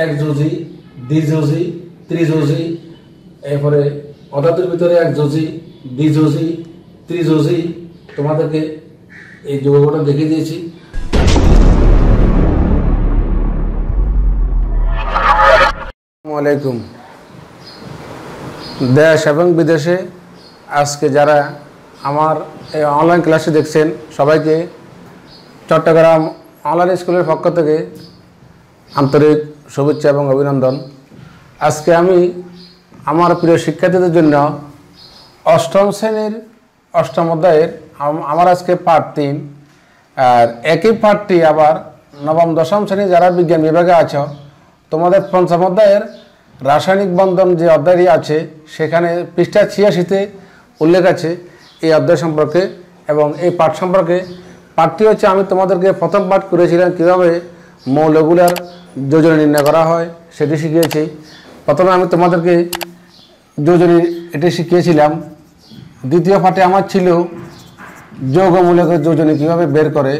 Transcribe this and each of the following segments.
একযোজি, দ্বিযোজি, ত্রিযোজি, এরপরে অধাতুর ভিতরে একযোজি, দ্বিযোজি, ত্রিযোজি তোমাদেরকে এই যৌগটা দেখিয়ে দিয়েছি। আসসালামু আলাইকুম। দেশ এবং বিদেশে আজকে যারা আমার এই অনলাইন ক্লাসে দেখছেন সবাইকে চট্টগ্রাম অনলাইন স্কুলের পক্ষ থেকে আন্তরিক শুভেচ্ছা এবং অভিনন্দন। আজকে আমি আমার প্রিয় শিক্ষার্থীদের জন্য অষ্টম শ্রেণীর অষ্টম অধ্যায়ের আমার আজকে পার্ট 3 আর একই পার্টটি আবার নবম দশম শ্রেণী যারা বিজ্ঞান বিভাগে আছো তোমাদের পঞ্চম অধ্যায়ের রাসায়নিক বন্ধন যে অধ্যায়টি আছে সেখানে পৃষ্ঠা 86-তে উল্লেখ আছে এই অধ্যায় সম্পর্কে এবং এই পাঠ সম্পর্কে। পাঠটি হচ্ছে আমি তোমাদেরকে প্রথম পাঠ করেছিলাম কীভাবে মৌলগুলোর যোজনী নির্ণয় করা হয় সেটি শিখিয়েছি। প্রথমে আমি তোমাদেরকে যোজনী এটি শিখিয়েছিলাম। দ্বিতীয় পাঠে আমার ছিল যৌগমূলকের যোজনী কীভাবে বের করে,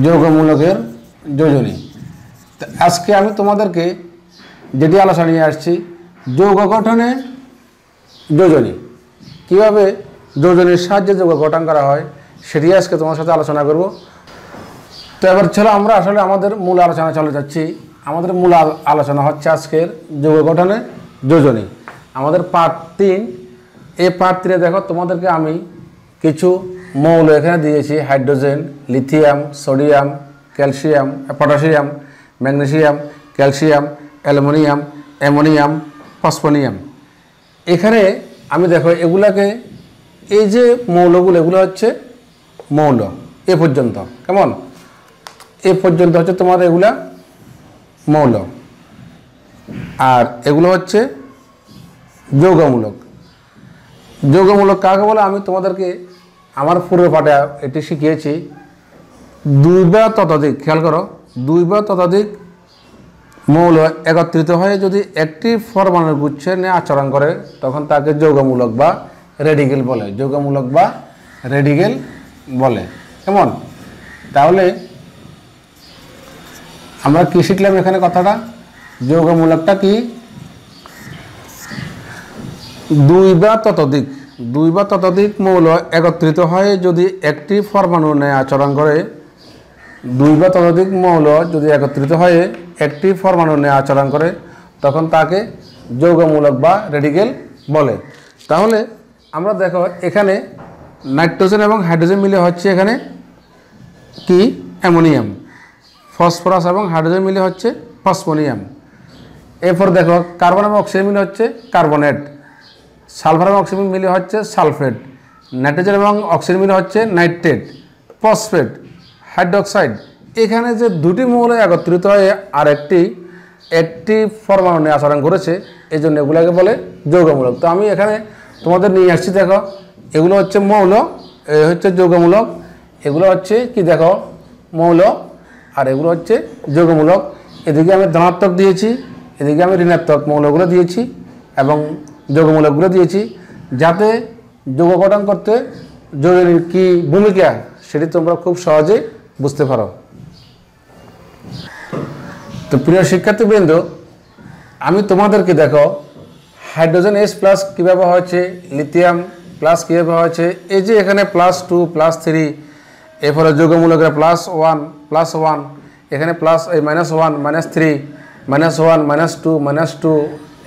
যৌগমূলকের যোজনী। আজকে আমি তোমাদেরকে যেটি আলোচনা নিয়ে আসছি যৌগ গঠনে যোজনী, কীভাবে যোজনীর সাহায্যে যৌগ গঠন করা হয় সেটি আজকে তোমার সাথে আলোচনা করব। তো এবার চলো আমরা আসলে আমাদের মূল আলোচনা চলে যাচ্ছি। আমাদের মূল আলোচনা হচ্ছে আজকের যৌগ গঠনে যোজনী, আমাদের পার্ট 3। এই পার্ট 3 দেখো তোমাদেরকে আমি কিছু মৌল এখানে দিয়েছি, hydrogen, lithium, sodium, calcium, potassium, magnesium, calcium, aluminium, ammonium, phosphonium. এখানে আমি দেখো এগুলাকে এই যে মৌলগুলো এগুলো হচ্ছে মৌল এ পর্যন্ত, কেমন এ পর্যন্ত হচ্ছে তোমার এগুলা মৌল, আর এগুলো হচ্ছে যৌগমূলক। যৌগমূলক কাকে বলে আমি তোমাদেরকে আমার পূর্ব পাঠে এটি শিখিয়েছি। 2 বা ততোধিক, খেয়াল করো, 2 বা ততোধিক মৌল একত্রিত হয়ে যদি একটি পরমাণুর গুচ্ছের নিয়ে আচরণ করে তখন তাকে যৌগমূলক বা রেডিকেল বলে, যৌগমূলক বা রেডিকেল বলে, কেমন। তাহলে আমরা কি শিখলাম এখানে কথাটা, যৌগমূলকটা কি, 2 বা ততোধিক মৌল একত্রিত হয়ে যদি একটি পরমাণুর ন্যায় আচরণ করে, 2 বা ততোধিক মৌল যদি একত্রিত হয়ে একটি পরমাণুর ন্যায় আচরণ করে তখন তাকে যৌগমূলক বা রেডিকেল বলে। তাহলে আমরা দেখো এখানে নাইট্রোজেন এবং হাইড্রোজেন মিলে হচ্ছে এখানে কি অ্যামোনিয়াম, ফসফরাস এবং হাইড্রোজেন মিলে হচ্ছে ফসফোনিয়াম। এরপর দেখো কার্বন এবং অক্সিজেন মিলে হচ্ছে কার্বনেট, সালফার এবং অক্সিজেন মিলে হচ্ছে সালফেট, নাইট্রোজেন এবং অক্সিজেন মিলে হচ্ছে নাইট্রেট, ফসফেট, হাইড্রোক্সাইড। এখানে যে দুটি মৌল একত্রিত হয়ে আর একটি পরমাণু নিয়ে আচরণ করেছে এই জন্য এগুলোকে বলে যৌগমূলক। তো আমি এখানে তোমাদের নিয়ে আসছি, দেখো এগুলো হচ্ছে মৌল, এ হচ্ছে যৌগমূলক, এগুলো হচ্ছে কি দেখো মৌল আর এগুলো হচ্ছে যৌগমূলক। এদিকে আমি ধনাত্মক দিয়েছি, এদিকে আমি ঋণাত্মক মৌলগুলো দিয়েছি এবং যৌগমূলকগুলো দিয়েছি যাতে যৌগ গঠন করতে যোজনীর কি ভূমিকা সেটি তোমরা খুব সহজে বুঝতে পারো। তো প্রিয় শিক্ষার্থীবৃন্দ, আমি তোমাদেরকে দেখো হাইড্রোজেন H+ কীভাবে হয়েছে, লিথিয়াম প্লাস কীভাবে হয়েছে, এই যে এখানে +2 +3, এরপরে যৌগমূলকের +1 এখানে প্লাস এই -1 -3 -1 -2 -2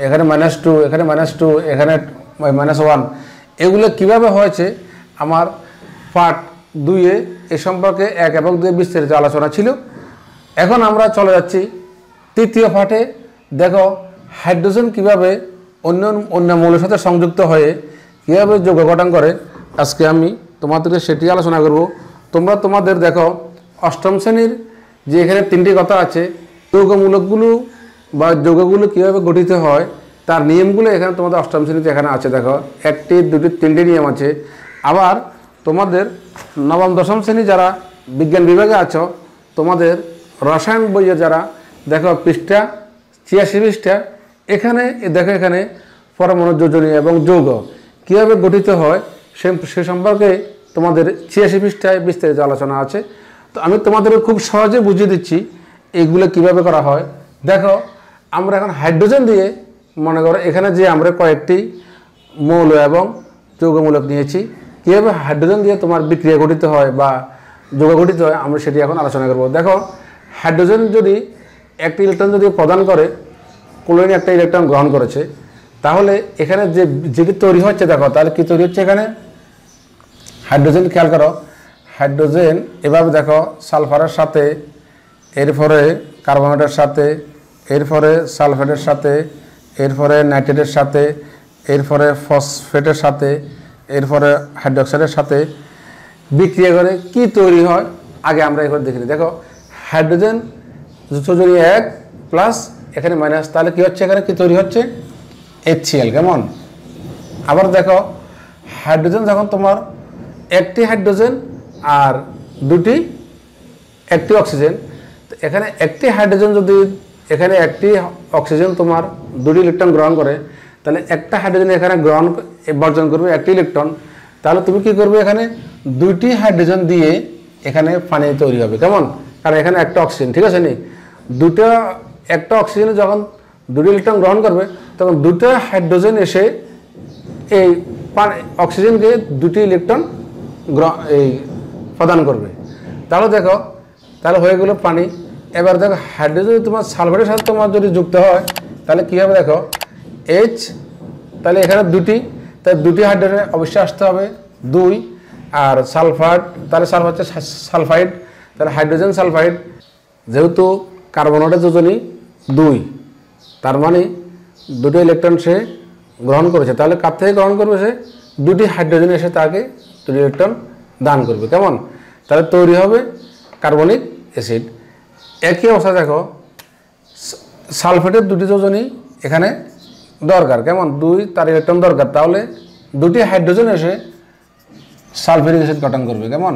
এখানে -2 এখানে -2 এখানে -1, এগুলো কিভাবে হয়েছে আমার পার্ট 2-এ এ সম্পর্কে 1 এবং 2 বিস্তারিত আলোচনা ছিল। এখন আমরা চলে যাচ্ছি তৃতীয় পাঠে। দেখো হাইড্রোজেন কিভাবে অন্য মৌলের সাথে সংযুক্ত হয়ে কীভাবে যৌগ গঠন করে আজকে আমি তোমাদেরকে সেটি আলোচনা করব। তোমরা তোমাদের দেখো অষ্টম শ্রেণীর যে এখানে 3টি কথা আছে, যৌগমূলকগুলো বা যৌগগুলো কীভাবে গঠিত হয় তার নিয়মগুলো এখানে তোমাদের অষ্টম শ্রেণীতে এখানে আছে। দেখো 1টি 2টি 3টি নিয়ম আছে। আবার তোমাদের নবম দশম শ্রেণী যারা বিজ্ঞান বিভাগে আছো তোমাদের রসায়ন বইয়ে যারা দেখো পৃষ্ঠা 86 পৃষ্ঠা, এখানে দেখো এখানে পরমাণু যোজনী এবং যৌগ কীভাবে গঠিত হয় সে সম্পর্কে তোমাদের 86 পৃষ্ঠায় বিস্তারিত আলোচনা আছে। তো আমি তোমাদের খুব সহজে বুঝিয়ে দিচ্ছি এগুলো কিভাবে করা হয় দেখো। আমরা এখন হাইড্রোজেন দিয়ে মনে করো এখানে যে আমরা কয়েকটি মৌল এবং যৌগমূলক নিয়েছি, কীভাবে হাইড্রোজেন দিয়ে তোমার বিক্রিয়া গঠিত হয় বা যৌগ গঠিত হয় আমরা সেটি এখন আলোচনা করব। দেখো হাইড্রোজেন যদি একটি ইলেকট্রন যদি প্রদান করে, ক্লোরিন একটা ইলেকট্রন গ্রহণ করেছে, তাহলে এখানে যে যেটি তৈরি হচ্ছে দেখো, তাহলে কি তৈরি হচ্ছে এখানে হাইড্রোজেন। খেয়াল করো হাইড্রোজেন এভাবে দেখো সালফারের সাথে, এরপরে কার্বনেটের সাথে, এরপরে সালফেটের সাথে, এরপরে নাইট্রেটের সাথে, এরপরে ফসফেটের সাথে, এরপরে হাইড্রোক্সাইডের সাথে বিক্রিয়া করে কি তৈরি হয় আগে আমরা এবার দেখে নিই। দেখো হাইড্রোজেন যৌগজনী 1 প্লাস এখানে মাইনাস, তাহলে কি হচ্ছে এখানে কি তৈরি হচ্ছে HCl। কেমন? আবার দেখো হাইড্রোজেন যখন তোমার একটি হাইড্রোজেন আর একটি অক্সিজেন, এখানে একটি হাইড্রোজেন যদি এখানে একটি অক্সিজেন তোমার 2টি ইলেকট্রন গ্রহণ করে, তাহলে একটা হাইড্রোজেন এখানে বর্জন করবে একটি ইলেকট্রন, তাহলে তুমি কি করবে এখানে 2টি হাইড্রোজেন দিয়ে এখানে পানি তৈরি হবে। কেমন? কারণ এখানে একটা অক্সিজেন, ঠিক আছে নি, একটা অক্সিজেনে যখন 2টি ইলেকট্রন গ্রহণ করবে তখন 2টা হাইড্রোজেন এসে এই অক্সিজেনকে 2টি ইলেকট্রন প্রদান করবে। তাহলে দেখো তাহলে হয়ে গেল পানি। এবার দেখো হাইড্রোজেন তোমার সালফেটের সাথে তোমার যদি যুক্ত হয় তাহলে কী হবে দেখো H, তাহলে এখানে 2টি, তাই 2টি হাইড্রোজেন অবশ্যই আসতে হবে 2, আর সালফার, তাহলে সালফার হচ্ছে সালফাইড, তাহলে হাইড্রোজেন সালফাইড। যেহেতু কার্বনেটের যোজনী 2, তার মানে 2টি ইলেকট্রন সে গ্রহণ করেছে, তাহলে কার থেকে গ্রহণ করবে সে 2টি হাইড্রোজেন এসে তাকে 2টি ইলেকট্রন দান করবে। কেমন? তাহলে তৈরি হবে কার্বনিক অ্যাসিড। একই অবস্থা দেখো সালফেটের 2টি যোজনী এখানে দরকার। কেমন? 2 তার ইলেকট্রন দরকার, তাহলে 2টি হাইড্রোজেন এসে সালফেরিক অ্যাসিড গঠন করবে। কেমন?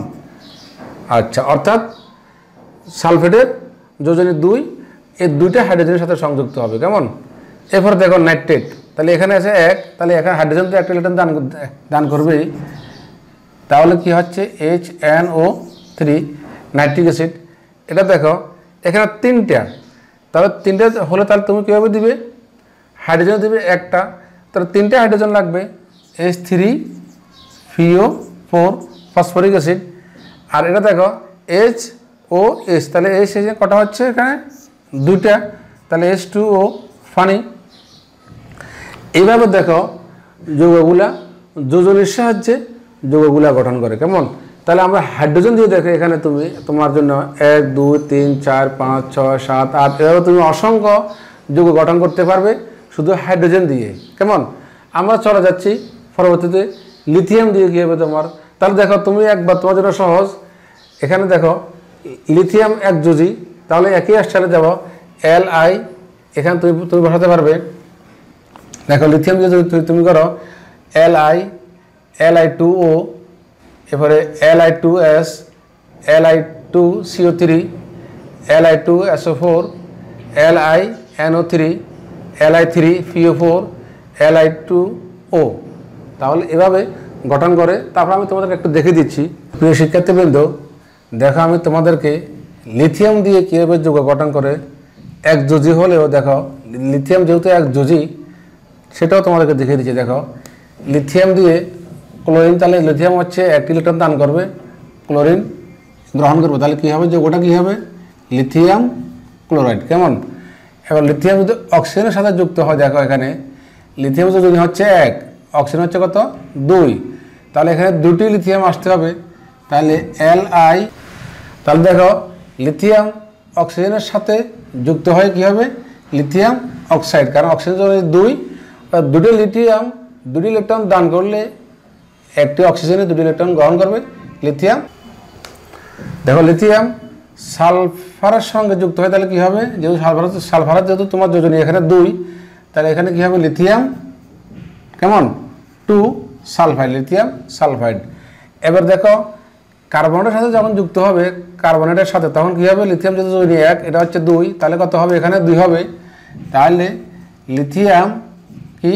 আচ্ছা, অর্থাৎ সালফেটের যোজনী 2 এই 2টা হাইড্রোজেনের সাথে সংযুক্ত হবে। কেমন? এরপরে দেখো নাইট্রেট, তাহলে এখানে আছে 1, তাহলে এখানে হাইড্রোজেন তো একটা ইলেকট্রন দান করবেই, তাহলে কি হচ্ছে HNO3 নাইট্রিক অ্যাসিড। এটা দেখো এখানে 3টা, তাহলে 3টা হলে তাহলে তুমি কীভাবে দিবে, হাইড্রোজেন দিবে একটা, তাহলে 3টা হাইড্রোজেন লাগবে, H3PO4 ফসফরিক অ্যাসিড। আর এটা দেখো HOS, তাহলে H কটা হচ্ছে এখানে 2টা, তাহলে H2O পানি। এইভাবে দেখো যৌগগুলা যোজনীর সাহায্যে যৌগগুলা গঠন করে। কেমন? তাহলে আমরা হাইড্রোজেন দিয়ে দেখো এখানে তোমার জন্য 1 2 3 4 5 6 7 8 এভাবে তুমি অসংখ্য যৌগ গঠন করতে পারবে শুধু হাইড্রোজেন দিয়ে। কেমন? আমরা চলে যাচ্ছি পরবর্তীতে লিথিয়াম দিয়ে কী হবে তোমার। তাহলে দেখো তুমি একবার তোমার জন্য সহজ, এখানে দেখো লিথিয়াম একযোজী, তাহলে একই স্টাইলে যাব Li, এখানে তুমি বসাতে পারবে। দেখো লিথিয়াম দিয়ে যদি তুমি করো Li2O, এরপরে Li2S, Li2CO3, Li2SO4, LiNO3, Li3PO4, Li2O, তাহলে এভাবে গঠন করে। তারপর আমি তোমাদেরকে একটু দেখে দিচ্ছি। প্রিয় শিক্ষার্থীবৃন্দ, দেখো আমি তোমাদেরকে লিথিয়াম দিয়ে কীভাবে যৌগ গঠন করে। একযোজী হলেও দেখো লিথিয়াম যেহেতু একযোজী সেটাও তোমাদেরকে দেখিয়ে দিচ্ছি। দেখো লিথিয়াম দিয়ে ক্লোরিন, তাহলে লিথিয়াম হচ্ছে 1 ইলেকট্রন দান করবে, ক্লোরিন গ্রহণ করবে, তাহলে কী হবে যৌগটা কী হবে লিথিয়াম ক্লোরাইড। কেমন? এবার লিথিয়াম যদি অক্সিজেনের সাথে যুক্ত হয়, দেখো এখানে লিথিয়াম যদি হচ্ছে 1, অক্সিজেন হচ্ছে কত 2, তাহলে এখানে 2টি লিথিয়াম আসতে হবে, তাহলে Li, তাহলে দেখো লিথিয়াম অক্সিজেনের সাথে যুক্ত হয় কী হবে লিথিয়াম অক্সাইড, কারণ অক্সিজেন যদি 2টি লিথিয়াম 2টি ইলেকট্রন দান করলে একটি অক্সিজেনে 2টি ইলেকট্রন গ্রহণ করবে লিথিয়াম। দেখো লিথিয়াম সালফারের সঙ্গে যুক্ত হয়, তাহলে কী হবে যেহেতু সালফার যেহেতু তোমার যোজনী এখানে 2, তাহলে এখানে কী হবে লিথিয়াম কেমন 2 সালফাইড, লিথিয়াম সালফাইড। এবার দেখো কার্বনেটের সাথে যখন যুক্ত হবে কার্বনেটের সাথে তখন কী হবে লিথিয়াম যেহেতু যোজনী 1, এটা হচ্ছে 2, তাহলে কত হবে এখানে 2 হবে, তাহলে লিথিয়াম কি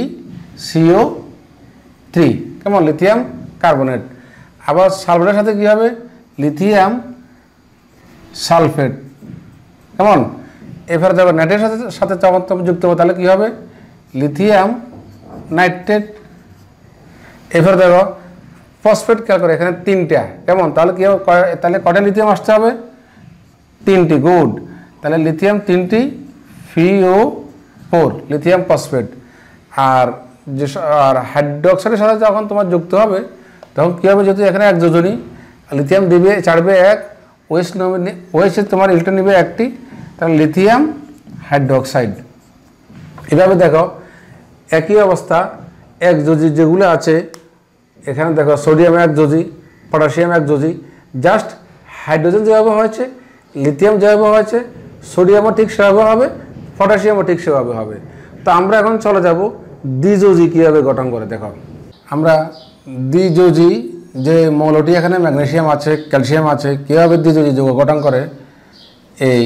CO3 কেমন লিথিয়াম কার্বনেট। আবার সালফেটের সাথে কী হবে লিথিয়াম সালফেট কেমন। এরপরে দেখো নাইট্রেটের সাথে সাথে যখন তুমি যুক্ত হবে তাহলে কী হবে, লিথিয়াম নাইট্রেট। এরপরে দেখো ফসফেট খেয়াল করে এখানে 3টা, কেমন, তাহলে কী হবে, তাহলে কয়টা লিথিয়াম আসতে হবে, 3টি, গুড। তাহলে লিথিয়াম 3টি, FeO4 লিথিয়াম ফসফেট। আর যে আর হাইড্রোক্সাইডের সাথে যখন তোমার যুক্ত হবে তখন কী হবে, যেহেতু এখানে এক যোজনী, লিথিয়াম দিবে ছাড়বে 1, ওএইচে তোমার ইলেকট্রন নিবে 1টি, তাহলে লিথিয়াম হাইড্রোক্সাইড। এভাবে দেখো একই অবস্থা এক যোজি যেগুলো আছে, এখানে দেখো সোডিয়াম 1 যোজি, পটাশিয়াম 1 যোজি, জাস্ট হাইড্রোজেন যেভাবে হয়েছে, লিথিয়াম যেভাবে হয়েছে, সোডিয়ামও ঠিক সেভাবে হবে, পটাশিয়ামও ঠিক সেভাবে হবে। তো আমরা এখন চলে যাব দ্বিযোজি কীভাবে গঠন করে। দেখো আমরা দ্বিযোজি যে মৌলটি এখানে ম্যাগনেসিয়াম আছে, ক্যালসিয়াম আছে, কীভাবে দ্বিযোজি যৌগ গঠন করে এই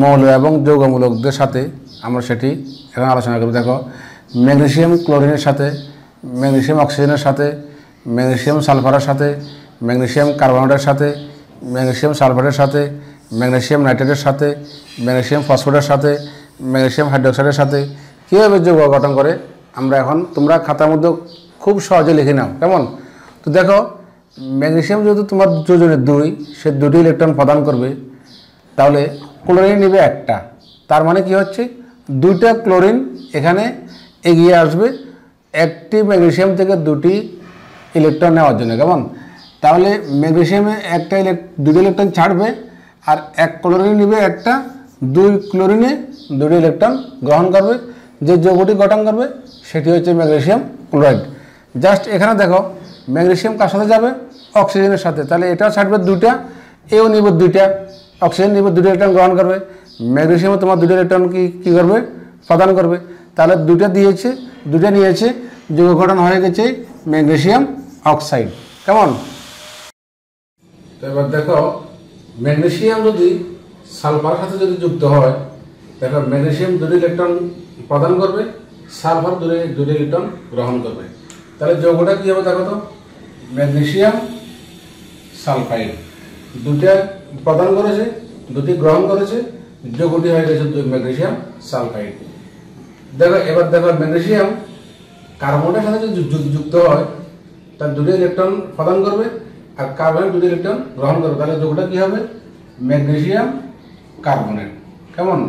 মৌল এবং যৌগমূলকদের সাথে আমরা সেটি এখন আলোচনা করব। দেখো ম্যাগনেসিয়াম ক্লোরিনের সাথে, ম্যাগনেসিয়াম অক্সিজেনের সাথে, ম্যাগনেসিয়াম সালফারের সাথে, ম্যাগনেসিয়াম কার্বনেটের সাথে, ম্যাগনেসিয়াম সালফেটের সাথে, ম্যাগনেসিয়াম নাইট্রেটের সাথে, ম্যাগনেসিয়াম ফসফেটের সাথে, ম্যাগনেসিয়াম হাইড্রোক্সাইডের সাথে কীভাবে যৌগ গঠন করে আমরা এখন তোমরা খাতার মধ্যে খুব সহজে লিখে নাও, কেমন। তো দেখো ম্যাগনেসিয়াম যেহেতু তোমার যোজনে 2, সে 2টি ইলেকট্রন প্রদান করবে, তাহলে ক্লোরিন নিবে 1টা, তার মানে কি হচ্ছে 2টা ক্লোরিন এখানে এগিয়ে আসবে একটি ম্যাগনেসিয়াম থেকে 2টি ইলেকট্রন নেওয়ার জন্য, কেমন। তাহলে ম্যাগনেসিয়ামে 2টি ইলেকট্রন ছাড়বে আর 1 ক্লোরিন নিবে 1টা, 2 ক্লোরিনে 2টি ইলেকট্রন গ্রহণ করবে, যে যৌগটি গঠন করবে সেটি হচ্ছে ম্যাগনেসিয়াম ক্লোরাইড। জাস্ট এখানে দেখো ম্যাগনেসিয়াম কার সাথে যাবে, অক্সিজেনের সাথে, তাহলে এটাও ছাড়বে 2টা, এও নিবে 2টা, অক্সিজেন নিবে 2টি ইলেকট্রন গ্রহণ করবে, ম্যাগনেসিয়ামও তোমার 2টি ইলেকট্রন কী করবে, প্রদান করবে, তাহলে 2টা দিয়েছে, 2টা নিয়েছে, যৌগ গঠন হয়ে গেছে ম্যাগনেসিয়াম অক্সাইড, কেমন। তো এবার দেখো ম্যাগনেসিয়াম যদি সালফারের সাথে যদি যুক্ত হয়, দেখো ম্যাগনেসিয়াম 2টি ইলেকট্রন প্রদান করবে, সালফার 2টি ইলেকট্রন গ্রহণ করবে, তাহলে যৌগটা কী হবে দেখো তো, ম্যাগনেসিয়াম সালফাইড, 2টা প্রদান করেছে, 2টি গ্রহণ করেছে, যৌগটি হয়ে গেছে ম্যাগনেসিয়াম সালফাইড। দেখো এবার দেখো ম্যাগনেসিয়াম কার্বনের সাথে যদি যুক্ত হয় তার 2টি ইলেকট্রন প্রদান করবে আর কার্বনের 2টি ইলেকট্রন গ্রহণ করবে, তাহলে যৌগটা কী হবে, ম্যাগনেসিয়াম কার্বনেট, কেমন।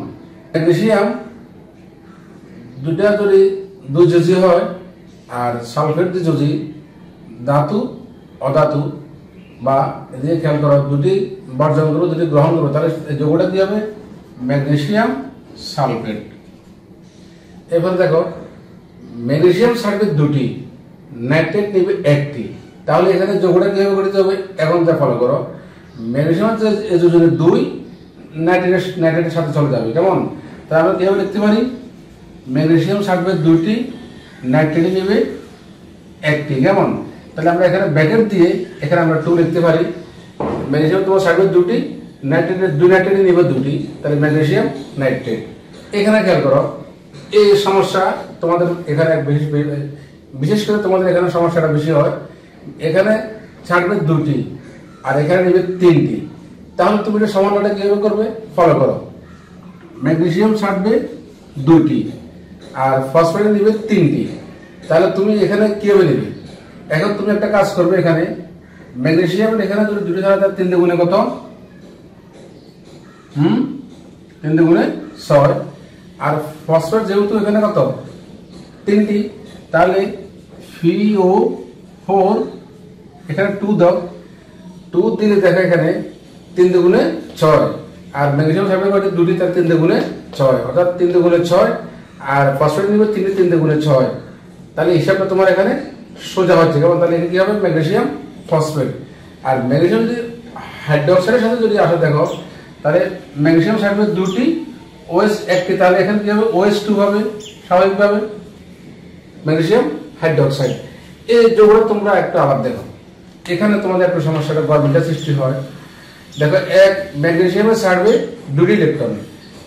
ম্যাগনেসিয়াম 2টা যদি দ্বিযোজী হয় আর সালফেট দ্বিযোজী, ধাতু অধাতু বা এদিকে খেয়াল করো 2টি বর্জন করবে, 2টি গ্রহণ করবে, তাহলে যৌগটা কী হবে, ম্যাগনেসিয়াম সালফেট। এবার দেখো ম্যাগনেসিয়াম ছাড়বে 2টি, নাইট্রেট নেবে 1টি, তাহলে এখানে যৌগটা কীভাবে গঠিত হবে এখন যা ফলো করো, ম্যাগনেসিয়াম যোজনে 2, নাইট্রেটের সাথে চলে যাবে, কেমন। তাহলে আমরা কীভাবে লিখতে পারি, ম্যাগনেসিয়াম ছাড়বে 2টি, নাইট্রেট নেবে 1টি, কেমন। তাহলে আমরা এখানে ব্র্যাকেট দিয়ে এখানে আমরা 2 লিখতে পারি, ম্যাগনেসিয়াম তোমার ছাড়বে 2টি, নাইট্রেটের 2 নাইট্রেট নেবে 2টি, তাহলে ম্যাগনেসিয়াম নাইট্রেট। এখানে খেয়াল করো এই সমস্যা তোমাদের এখানে বিশেষ করে তোমাদের এখানে সমস্যাটা বেশি হয়, এখানে ছাড়বে 2টি আর এখানে নেবে 3টি, তাহলে তুমি এটা সমানটা কীভাবে করবে ফলো করো, ম্যাগনেসিয়াম ছাড়বে 2টি আর ফসফেট নেবে 3টি, তাহলে তুমি এখানে কীভাবে নেবে, এখন তুমি একটা কাজ করবে, এখানে ম্যাগনেসিয়াম এখানে যদি 2টি ছাড়া তার 3 গুণে কত, 3 গুণে 6, আর ফসফেট যেহেতু এখানে কত 3টি, তাহলে FeO4 এখানে 2 দাও, 2 দিলে দেখো এখানে 3 গুণে 6, আর ম্যাগনেসিয়াম ছাড়বে কত 2টি, তার 3 গুণে 6, অর্থাৎ 3 গুণে 6, আর ফসফেট নিবে 3 গুণে 6, তাহলে হিসাবটা তোমার এখানে সোজা হচ্ছে, কেমন। তাহলে এটা কি হবে, ম্যাগনেসিয়াম ফসফেট। আর ম্যাগনেসিয়াম যদি হাইড্রোক্সাইডের সাথে যদি আসে দেখো, তাহলে ম্যাগনেসিয়াম ছাড়বে 2টি, OH 1টি, তাহলে এখানে কি হবে, OH2 হবে স্বাভাবিকভাবে, ম্যাগনেসিয়াম হাইড্রোক্সাইড। এই যৌগটা তোমরা একটু আবার দেখো, এখানে তোমাদের একটু সমস্যাটা গড়বড়টা সৃষ্টি হয়। দেখো এক ম্যাগনেসিয়ামে ছাড়বে 2টি ইলেকট্রন,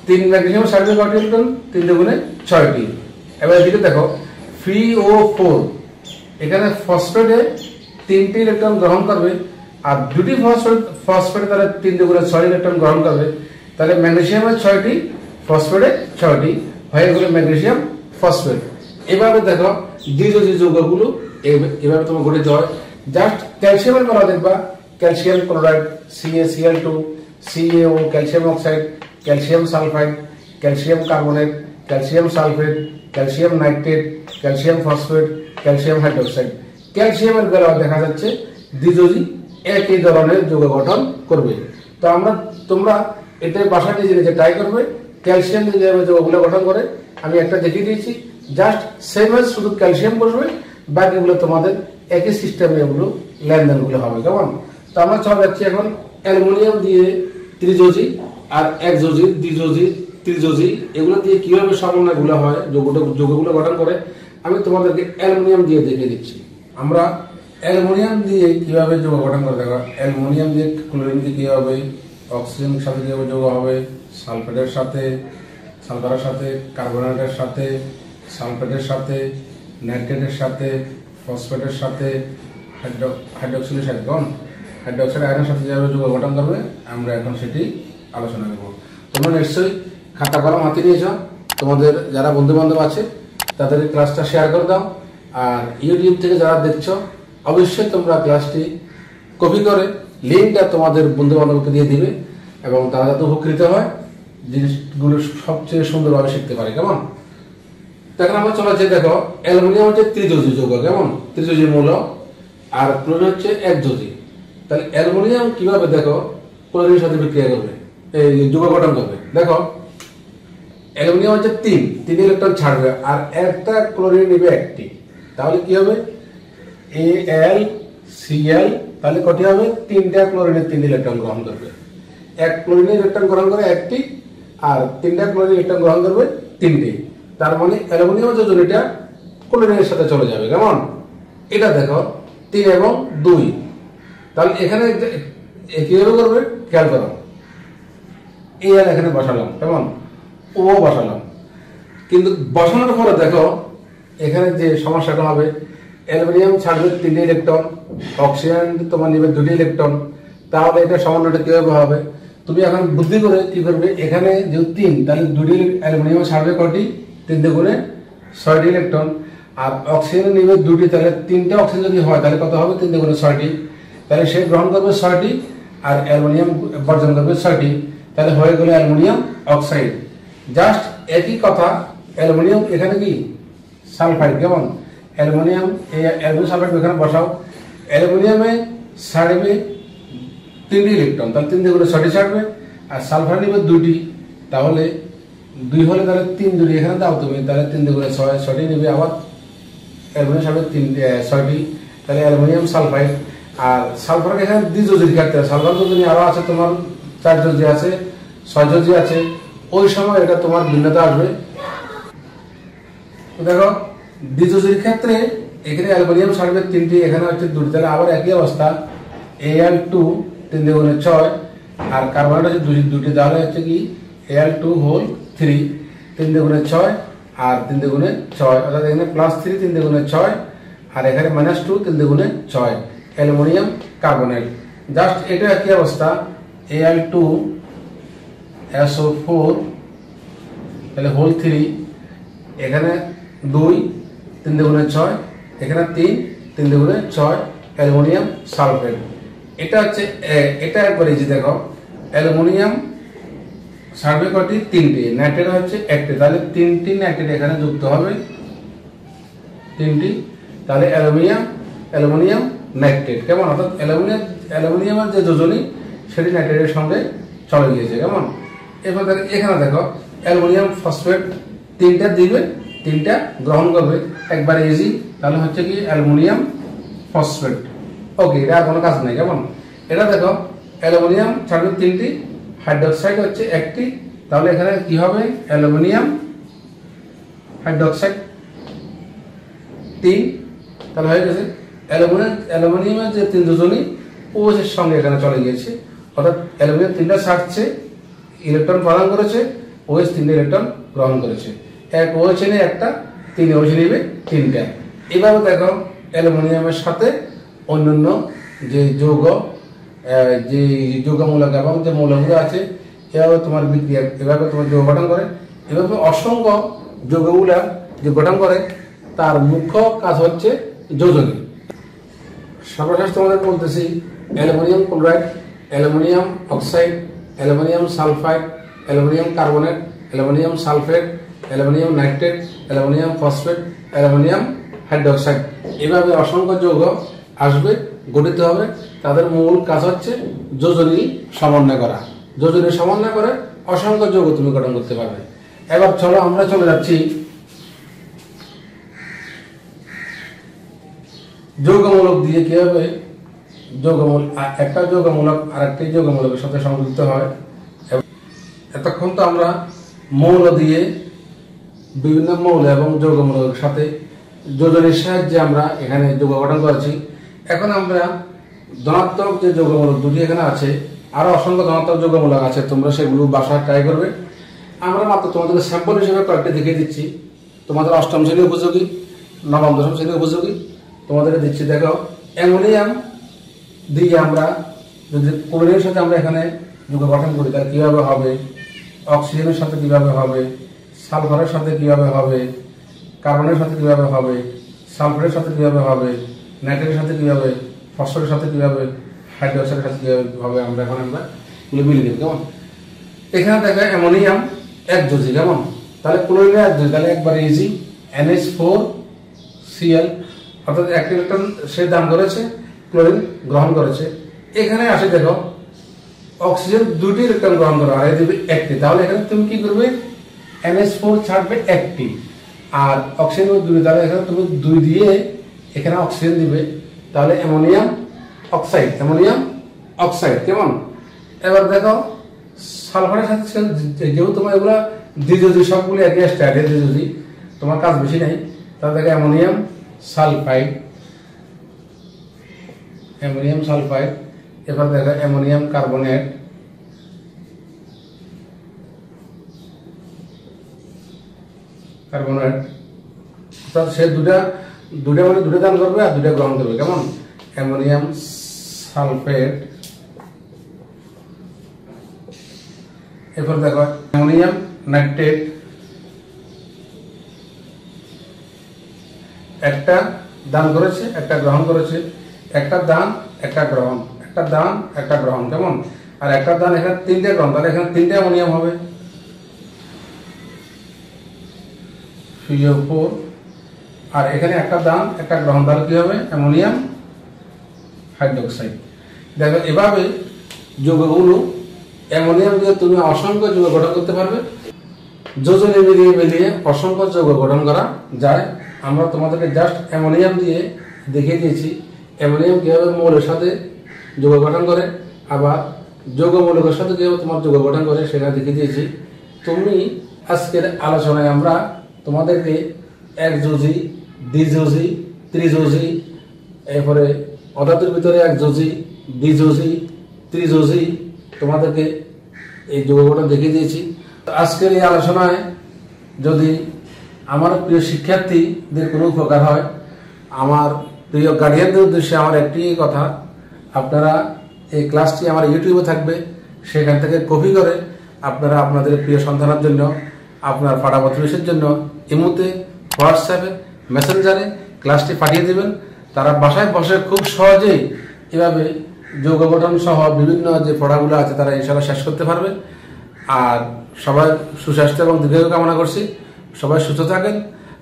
3 ম্যাগনেসিয়াম ছাড়বে কয়টি ইলেকট্রন, 3 গুণে 6টি। এবার এদিকে দেখো FeO4 এখানে ফসফেটে 3টি ইলেকট্রন গ্রহণ করবে আর 2টি ফসফেট তাহলে 3 গুণে 6 ইলেকট্রন গ্রহণ করবে, তাহলে ম্যাগনেসিয়ামের 6টি, ফসফেটের 6টি, হয়ে গেল ম্যাগনেসিয়াম ফসফেট। এভাবে দেখো দ্বিযোজী যৌগগুলো এভাবে তোমার গঠিত হয়। জাস্ট ক্যালসিয়ামের বেলা দেখবা calcium chloride CaCl2, CaO calcium oxide, calcium sulphide, calcium carbonate, calcium sulphate, calcium nitrate, calcium phosphate, calcium hydroxide. ক্যালসিয়ামের বেলা দেখা যাচ্ছে দ্বিযোজী একই ধরনের যৌগ গঠন করবে। তো তোমরা এতে বাসা নিজে নিজে ট্রাই করবে। ক্যালসিয়াম যেভাবে যৌগগুলো গঠন করে আমি একটা দেখিয়ে দিয়েছি, জাস্ট সেম এজ, শুধু ক্যালসিয়াম বসবে, বাকিগুলো তোমাদের একই সিস্টেমে এগুলো লেনদেনগুলো হবে। কেমন? তো আমরা চলে যাচ্ছি এখন অ্যালুমিনিয়াম দিয়ে ত্রিযোজী আর একযোজী, দ্বিযোজী, ত্রিযোজী এগুলো দিয়ে কিভাবে সমন্বয়গুলো হয়, যৌগগুলো গঠন করে আমি তোমাদেরকে অ্যালুমিনিয়াম দিয়ে দেখিয়ে দিচ্ছি। আমরা অ্যালুমিনিয়াম দিয়ে কিভাবে যৌগ গঠন করে দেখো। অ্যালুমিনিয়াম দিয়ে ক্লোরিন দিয়ে কি হবে, অক্সিজেনের সাথে কিভাবে যৌগ হবে, সালফেটের সাথে, সালফারের সাথে, কার্বনেটের সাথে, সালফেটের সাথে, নাইট্রেটের সাথে, ফসফেটের সাথে, হাইড্রোক্সিলের সাথে, হাইড্রোক্সাইড আয়নের সাথে যেভাবে যৌগ গঠন করবে আমরা এখন সেটি আলোচনা করব। তোমরা নিশ্চয়ই খাতা কলম হাতে নিয়েছ, তোমাদের যারা বন্ধু বান্ধব আছে তাদের ক্লাসটা শেয়ার করে দাও। আর ইউটিউব থেকে যারা দেখছো অবশ্যই তোমরা ক্লাসটি কপি করে লিঙ্কটা তোমাদের বন্ধু বান্ধবকে দিয়ে দিবে, এবং তারা যাতে উপকৃত হয়, জিনিসগুলো সবচেয়ে সুন্দরভাবে শিখতে পারে। কেমন? এখন আমরা চলে যাচ্ছি, দেখো অ্যালুমিনিয়াম হচ্ছে ত্রিযোজী যৌগ, কেমন? ত্রিযোজী মৌল, আর ক্লোরিন হচ্ছে একযোজী। তাহলে অ্যালুমিনিয়াম কিভাবে দেখো ক্লোরিনের সাথে বিক্রিয়া করবে, এই যৌগ গঠন করবে। দেখো অ্যালুমিনিয়াম হচ্ছে তিন ইলেকট্রন ছাড়বে, আর একটা ক্লোরিন নেবে একটি, তাহলে কি হবে AlCl, তাহলে কটি হবে? তিনটা ক্লোরিনের 3 ইলেকট্রন গ্রহণ করবে। এক ক্লোরিনের ইলেকট্রন গ্রহণ করে একটি, আর তিনটা ক্লোরিন ইলেকট্রন গ্রহণ করবে তিনটি। তার মানে অ্যালুমিনিয়াম যোজনীটা ক্লোরিনের সাথে চলে যাবে। কেমন? এটা দেখো 3 এবং 2, তাহলে এখানে কিভাবে করবে খেয়াল করো। Al এখানে বসালাম, কেমন? ও বসালাম, কিন্তু বসানোর পরে দেখো এখানে যে সমস্যাটা হবে, অ্যালুমিনিয়াম ছাড়বে 3 ইলেকট্রন, অক্সিজেন তোমার নেবে 2 ইলেকট্রন, তাহলে এটা সমন্বয়টা কিভাবে হবে? তুমি এখন বুদ্ধি করে কি করবে, এখানে যেহেতু 3, তাহলে 2 অ্যালুমিনিয়াম ছাড়বে কটি? 3 দুগুণে 6টি ইলেকট্রন, আর অক্সিজেন নেবে 2টি, তাহলে 3টে অক্সিজেন যদি হয় তাহলে কত হবে? 3 দুগুণে 6টি, তাহলে সে গ্রহণ করবে 6টি আর অ্যালুমিনিয়াম বর্জন করবে 6টি, তাহলে হয়ে গেল অ্যালুমিনিয়াম অক্সাইড। জাস্ট একই কথা, অ্যালুমিনিয়াম এখানে কি সালফাইড, কেমন? অ্যালুমিনিয়াম সালফাইড এখানে বসাও, অ্যালুমিনিয়ামে ছাড়বে 3টি ইলেকট্রন, তাহলে 3 দুগুণে 6টি ছাড়বে, আর সালফার নেবে 2টি, তাহলে 2 হলে তাহলে 3 দুটি এখানে দাও তুমি, তাহলে 3 দুগুণে 6টি নেবে, আবার অ্যালুমিনিয়াম ছাড়বে 6টি, তাহলে অ্যালুমিনিয়াম সালফাইড। আর সালফার এখানে দ্বিযোজীর ক্ষেত্রে, সালফার যোজনী আরো আছে তোমার 4 যোজী আছে, 6 যোজী আছে, ওই সময় এটা তোমার ভিন্নতা আসবে। দেখো দ্বিযোজীর ক্ষেত্রে এখানে অ্যালুমিনিয়াম ছাড়বে 3টি, এখানে হচ্ছে 2টি, তাহলে আবার একই অবস্থা, Al2 3 দুগুণে 6, আর কার্বন হচ্ছে 2টি, তাহলে হচ্ছে কি Al2 হোল 3, 3 দুগুণে 6 আর 3 দুগুণে 6, অর্থাৎ এখানে +3 3 দুগুণে 6, আর এখানে -2 3 দুগুণে 6, অ্যালুমিনিয়াম কার্বনেট। জাস্ট এটা একই অবস্থা, Al2SO4 তাহলে হোল 3, এখানে 2 3 দুগুণে 6, এখানে 3 3 দুগুণে 6, অ্যালুমিনিয়াম সালফেট। এটা হচ্ছে এটা একবার এই যে দেখো অ্যালুমিনিয়াম ছাড়বে কটি? 3টি, নাইট্রেট হচ্ছে 1টি, তাহলে 3টি নাইট্রেট এখানে যুক্ত হবে 3টি, তাহলে অ্যালুমিনিয়াম নাইট্রেট, কেমন? অর্থাৎ অ্যালুমিনিয়ামের যে যোজনী সেটি নাইট্রেটের সঙ্গে চলে গিয়েছে। কেমন? এবার এখানে দেখো অ্যালুমিনিয়াম ফসফেট 3টা দিবে, 3টা গ্রহণ করবে, একবার ইজি, তাহলে হচ্ছে কি অ্যালুমিনিয়াম ফসফেট। ওকে, এটা কোনো কাজ নেই। কেমন? এটা দেখো অ্যালুমিনিয়াম ছাড়বে 3টি, হাইড্রোক্সাইড হচ্ছে 1টি, তাহলে এখানে কি হবে? অ্যালুমিনিয়াম হাইড্রোক্সাইড 3, তাহলে হয়ে গেছে অ্যালুমিনিয়ামের যে 3 যোজনী OH এর সঙ্গে এখানে চলে গিয়েছে, অর্থাৎ অ্যালুমিনিয়াম 3টা ছাড়ছে, ইলেকট্রন প্রদান করেছে, OH 3টা ইলেকট্রন গ্রহণ করেছে, এক OH এনে একটা, 3 OH নেবে 3টা। এভাবে দেখো অ্যালুমিনিয়ামের সাথে অন্যান্য যে যৌগ, যে যৌগমূলক এবং যে মৌলগুলো আছে এভাবে তোমার বিক্রিয়া, এভাবে তোমার যৌগ গঠন করে। এভাবে অসংখ্য যৌগগুলা যে গঠন করে তার মুখ্য কাজ হচ্ছে যোজনী। সর্বশেষ তোমাদের বলতেছি aluminium chloride, aluminium oxide, aluminium sulphide, aluminium carbonate, aluminium sulphate, aluminium nitrate, aluminium phosphate, aluminium hydroxide. এভাবে অসংখ্য যৌগ আসবে, গঠিত হবে। তাদের মূল কাজ হচ্ছে যোজনী সমন্বয় করা। যোজনী সমন্বয় করে অসংখ্য যৌগ তুমি গঠন করতে পারবে। এবার চলো আমরা চলে যাচ্ছি যৌগমূলক দিয়ে কিভাবে একটা যৌগমূলক আরেকটি যৌগমূলকের সাথে সংযুক্ত হয়। এতক্ষণ তো আমরা মৌল দিয়ে বিভিন্ন মৌল এবং যৌগমূলকের সাথে যোজনীর সাহায্যে আমরা এখানে যৌগ গঠন করেছি। এখন আমরা ধনাত্মক যে যৌগমূলক দুটি এখানে আছে, আরো অসংখ্য ধনাত্মক যৌগমূলক আছে, তোমরা সেগুলো বাসায় ট্রাই করবে। আমরা মাত্র তোমাদেরকে স্যাম্পল হিসেবে কয়েকটি দেখিয়ে দিচ্ছি, তোমাদের অষ্টম শ্রেণী উপযোগী, নবম দশম শ্রেণী উপযোগী তোমাদেরকে দিচ্ছি। দেখো, অ্যামোনিয়াম দিয়ে আমরা যদি ক্লোরিনের সাথে আমরা এখানে যৌগ গঠন করি তাহলে কিভাবে হবে, অক্সিজেনের সাথে কিভাবে হবে, সালফারের সাথে কিভাবে হবে, কার্বনের সাথে কিভাবে হবে, সালফারের সাথে কিভাবে হবে, নাইট্রেটের সাথে কিভাবে, ফসফেটের সাথে কিভাবে, হাইড্রোক্সাইডের সাথে কিভাবে হবে, আমরা এখন মিলিয়ে দেব। কেমন? এখানে দেখো অ্যামোনিয়াম একযোজী, কেমন? তাহলে ক্লোরিনের একযোজী, তাহলে একবার ইজি NH4Cl, অর্থাৎ একটি ইলেকট্রন সে দান করেছে, ক্লোরিন গ্রহণ করেছে। এখানে আসে দেখো অক্সিজেন দুটি ইলেকট্রন গ্রহণ করে আর দিবে একটি, তাহলে এখানে তুমি কি করবে, NH4 ছাড়বে একটি আর অক্সিজেন দুটি, তাহলে এখানে তুমি 2 দিয়ে এখানে অক্সিজেন দিবে, তাহলে অ্যামোনিয়াম অক্সাইড, অ্যামোনিয়াম অক্সাইড। কেমন? এবার দেখো সালফারের সাথে যেহেতু তোমার এগুলা দ্বিযোজী, সবগুলো একই স্ট্যান্ডার্ড দ্বিযোজী, তোমার কাজ বেশি নাই। তাহলে দেখো অ্যামোনিয়াম সালফাইড, অ্যামোনিয়াম সালফাইড। এবার দেখো অ্যামোনিয়াম কার্বনেট, কার্বনেট, অর্থাৎ সে দুটা মানে দুটো দান করবে আর দুটো গ্রহণ করবে। কেমন? Ammonium sulphate. এরপর দেখো অ্যামোনিয়াম নাইট্রেট, একটা দান করেছে একটা গ্রহণ করেছে, একটা দান একটা গ্রহণ, একটা দান একটা গ্রহণ। কেমন? আর একটা দান এখানে 3টে গ্রহণ, তাহলে এখানে 3টে অ্যামোনিয়াম হবে, CO4। আর এখানে একটা দান একটা গ্রহণ, তাহলে কি হবে, অ্যামোনিয়াম হাইড্রোক্সাইড। দেখো এভাবে যৌগগুলো অ্যামোনিয়াম দিয়ে তুমি অসংখ্য যৌগ গঠন করতে পারবে। যোজনী মিলিয়ে অসংখ্য যৌগ গঠন করা যায়। আমরা তোমাদেরকে জাস্ট অ্যামোনিয়াম দিয়ে দেখিয়ে দিয়েছি অ্যামোনিয়াম কিভাবে মৌলের সাথে যৌগ গঠন করে, আবার যৌগমূলকের সাথে কিভাবে তোমার যৌগ গঠন করে সেটা দেখিয়ে দিয়েছি। তুমি আজকের আলোচনায় আমরা তোমাদেরকে একযোজী, দ্বিযোজী, ত্রিযোজী, এরপরে অধাতুর ভিতরে একযোজী, দ্বিযোজী, ত্রিযোজী তোমাদেরকে এই যৌগ গঠন দেখিয়ে দিয়েছি। আজকের এই আলোচনায় যদি আমার প্রিয় শিক্ষার্থীদের কোনো উপকার হয়, আমার প্রিয় গার্ডিয়ানদের উদ্দেশ্যে আমার একটি কথা, আপনারা এই ক্লাসটি আমার ইউটিউবে থাকবে, সেখান থেকে কপি করে আপনারা আপনাদের প্রিয় সন্তানের জন্য, আপনার পাড়া প্রতিবেশীর জন্য ইমোতে, হোয়াটসঅ্যাপে, মেসেঞ্জারে ক্লাসটি পাঠিয়ে দেবেন। তারা বাসায় বসে খুব সহজেই এভাবে যৌগ গঠন সহ বিভিন্ন যে পড়াগুলো আছে তারা ইনশাআল্লাহ শেষ করতে পারবে। আর সবাই সুস্বাস্থ্য এবং দীর্ঘায়ু কামনা করছি। সবাই সুস্থ থাকেন,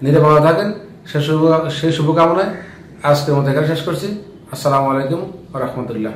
নিরাপদে থাকেন, সেই শুভকামনায় আজকের মতো এখানে শেষ করছি। আসসালামু আলাইকুম ওয়া রাহমাতুল্লাহ।